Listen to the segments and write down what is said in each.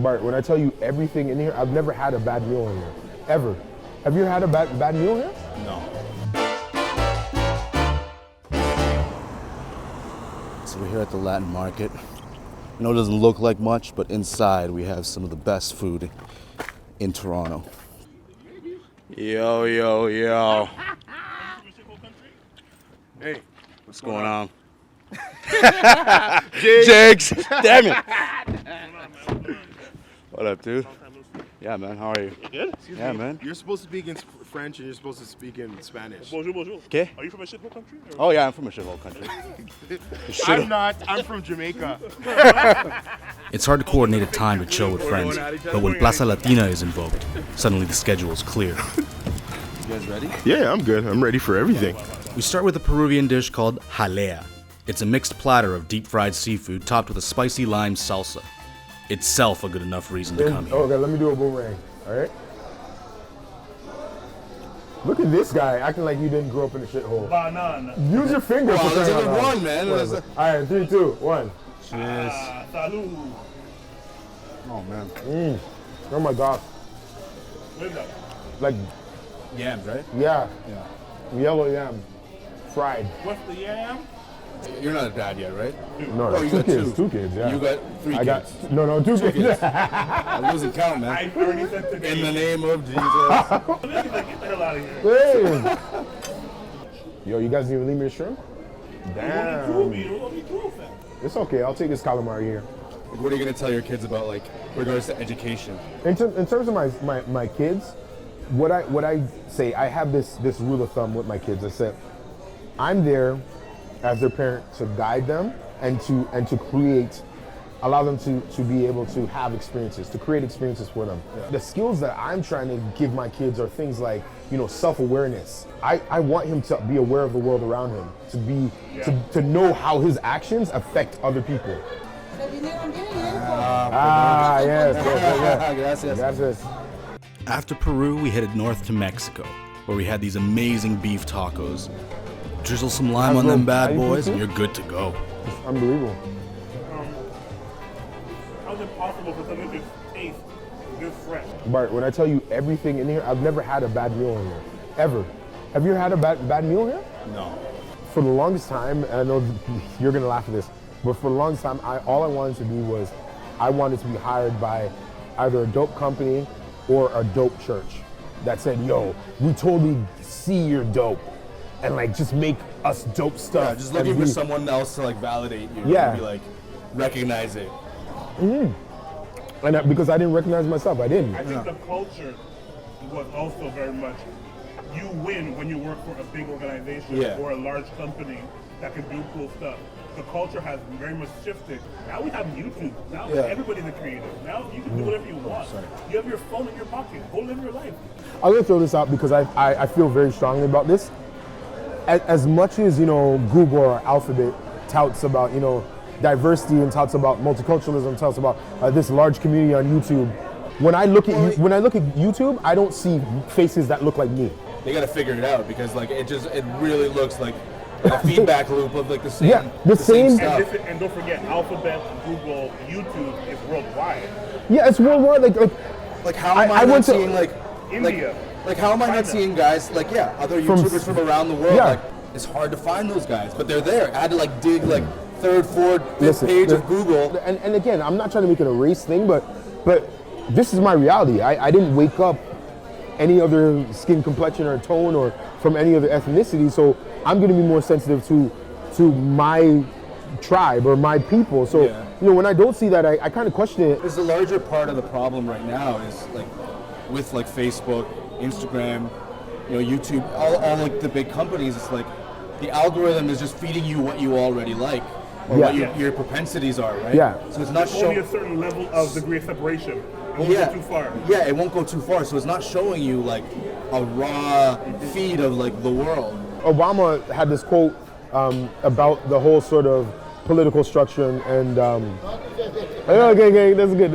Bart, when I tell you everything in here, I've never had a bad meal in here, ever. Have you had a bad meal here? No. So we're here at the Latin market. I know it doesn't look like much, but inside we have some of the best food in Toronto. Yo, yo, yo. Hey, What's going on? Jigs! Damn it! What up, dude? Yeah, man, how are you? Good? Yeah, man. You're supposed to speak in French and you're supposed to speak in Spanish. Bonjour, bonjour. Okay. Are you from a shithole country? Oh, yeah, I'm from a shithole country. I'm not. I'm from Jamaica. It's hard to coordinate a time to chill with friends, but when Plaza Latina is invoked, suddenly the schedule is clear. You guys ready? Yeah, I'm good. I'm ready for everything. We start with a Peruvian dish called jalea. It's a mixed platter of deep-fried seafood topped with a spicy lime salsa. Itself a good enough reason to come here. Okay, let me do a boomerang, all right? Look at this guy acting like you didn't grow up in a shithole. Banana. Use your finger for there's crying only out loud. one, man. Whatever. All right, 3, 2, 1. Cheers. Salud. Oh, man. Oh my gosh. What is that? Like, Yams, right? yeah, Yeah. yellow yam, fried. What's the yam? You're not a dad yet, right? No, Oh, you two got kids, two. 2 kids, yeah. You got 3 I got, kids. no, 2 kids. I'm losing count, man. I already said today. In the name of Jesus. Get the hell out of here. Hey. Yo, you guys didn't even leave me a shrimp? Damn. Damn. It's okay, I'll take this calamari here. What are you going to tell your kids about, like, regards to education? In terms of my kids, what I say, I have this rule of thumb with my kids. I said, I'm there as their parent to guide them and to create, allow them to be able to have experiences, to create experiences for them. Yeah. The skills that I'm trying to give my kids are things like, self-awareness. I want him to be aware of the world around him, to know how his actions affect other people. Yes. Gracias. After Peru, we headed north to Mexico, where we had these amazing beef tacos. Drizzle some lime on them bad boys, and you're good to go. It's unbelievable. How's it possible for something to taste this fresh? Bart, when I tell you everything in here, I've never had a bad meal in here, ever. Have you had a bad meal here? No. For the longest time, and I know you're gonna laugh at this, but for the longest time, all I wanted to be was, I wanted to be hired by either a dope company or a dope church that said, yo, we totally see you're dope, and like just make us dope stuff. Yeah, just looking for someone else to like validate you. Yeah. And be like, recognize it. And because I didn't recognize myself, I didn't. I think the culture was also very much, you win when you work for a big organization or a large company that can do cool stuff. The culture has very much shifted. Now we have YouTube. Now everybody's a creative. Now you can do whatever you want. You have your phone in your pocket. Go live your life. I'm gonna throw this out because I feel very strongly about this. As much as Google or Alphabet touts about diversity and touts about multiculturalism, touts about this large community on YouTube, when I look at YouTube, I don't see faces that look like me. They got to figure it out because like it really looks like a feedback loop of like the same. Yeah, the same stuff. And don't forget, Alphabet, Google, YouTube is worldwide. Yeah, it's worldwide. Like how am I not seeing like India? Like how am I not seeing guys like other YouTubers from around the world? Yeah. Like it's hard to find those guys, but they're there. I had to like dig like third, fourth, fifth page of Google. And again, I'm not trying to make it a race thing, but this is my reality. I didn't wake up any other skin complexion or tone or from any other ethnicity, so I'm going to be more sensitive to my tribe or my people. So when I don't see that, I kind of question it. There's a larger part of the problem right now is like with like Facebook, Instagram, YouTube, all like the big companies. It's like the algorithm is just feeding you what you already like or what your propensities are, right? Yeah. So it's not only a certain level of degree of separation. It won't go too far. Yeah, it won't go too far. So it's not showing you like a raw feed of like the world. Obama had this quote about the whole sort of political structure and okay, that's good.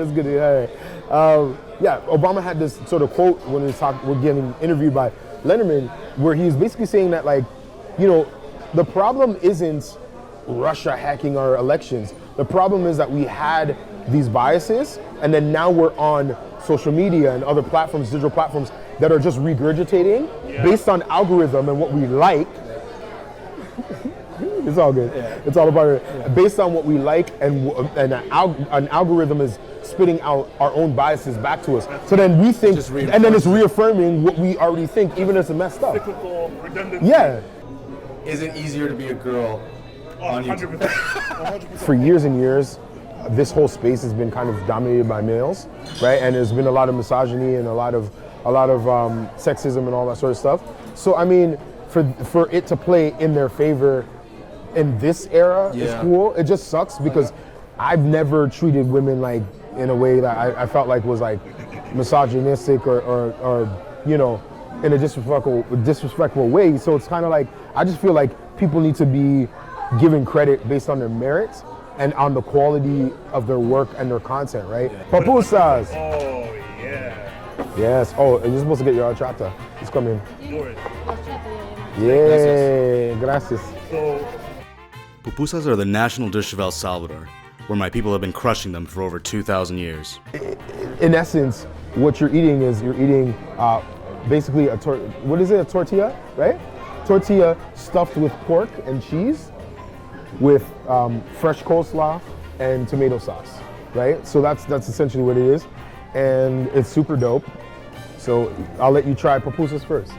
Obama had this sort of quote when we're getting interviewed by Letterman, where he's basically saying that the problem isn't Russia hacking our elections. The problem is that we had these biases And then now we're on social media and other platforms, digital platforms, that are just regurgitating based on algorithm and what we like. It's all good. Yeah. It's all about it. Yeah. Based on what we like, and an algorithm is spitting out our own biases back to us. So then we think, and then it's reaffirming what we already think, even if it's messed up. Cyclical redundancy. Yeah. Is it easier to be a girl on YouTube? 100%. For years and years, this whole space has been kind of dominated by males, right? And there's been a lot of misogyny and a lot of sexism and all that sort of stuff. So I mean, for it to play in their favor in this era is cool. It just sucks because I've never treated women like in a way that I felt like was like misogynistic or you know, in a disrespectful way. So it's kind of like, I just feel like people need to be given credit based on their merits and on the quality of their work and their content, right? Papusas. Oh yeah. Yes. Oh, and you're supposed to get your horchata. It's coming. Do it. Yeah. Gracias. So, Pupusas are the national dish of El Salvador, where my people have been crushing them for over 2,000 years. In essence, what you're eating is basically a tortilla, right? Tortilla stuffed with pork and cheese with fresh coleslaw and tomato sauce, right? So that's essentially what it is, and it's super dope. So I'll let you try pupusas first.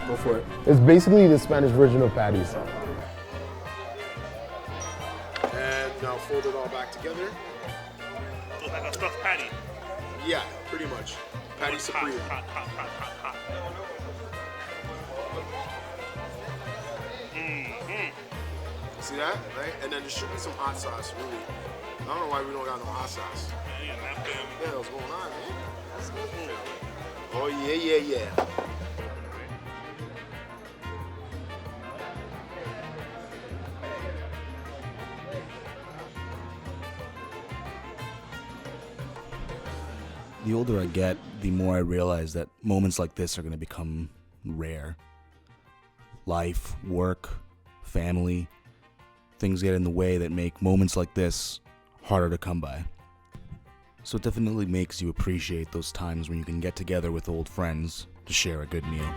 Go for it. It's basically the Spanish version of patties. And now fold it all back together. so like a stuffed patty. Yeah, pretty much. Patty supreme. Hot. See that? Right? And then there should be some hot sauce, really. I don't know why we don't got no hot sauce. Yeah, napkin. What the hell's going on, man? That's good. Oh, yeah. The older I get, the more I realize that moments like this are going to become rare. Life, work, family, things get in the way that make moments like this harder to come by. So it definitely makes you appreciate those times when you can get together with old friends to share a good meal.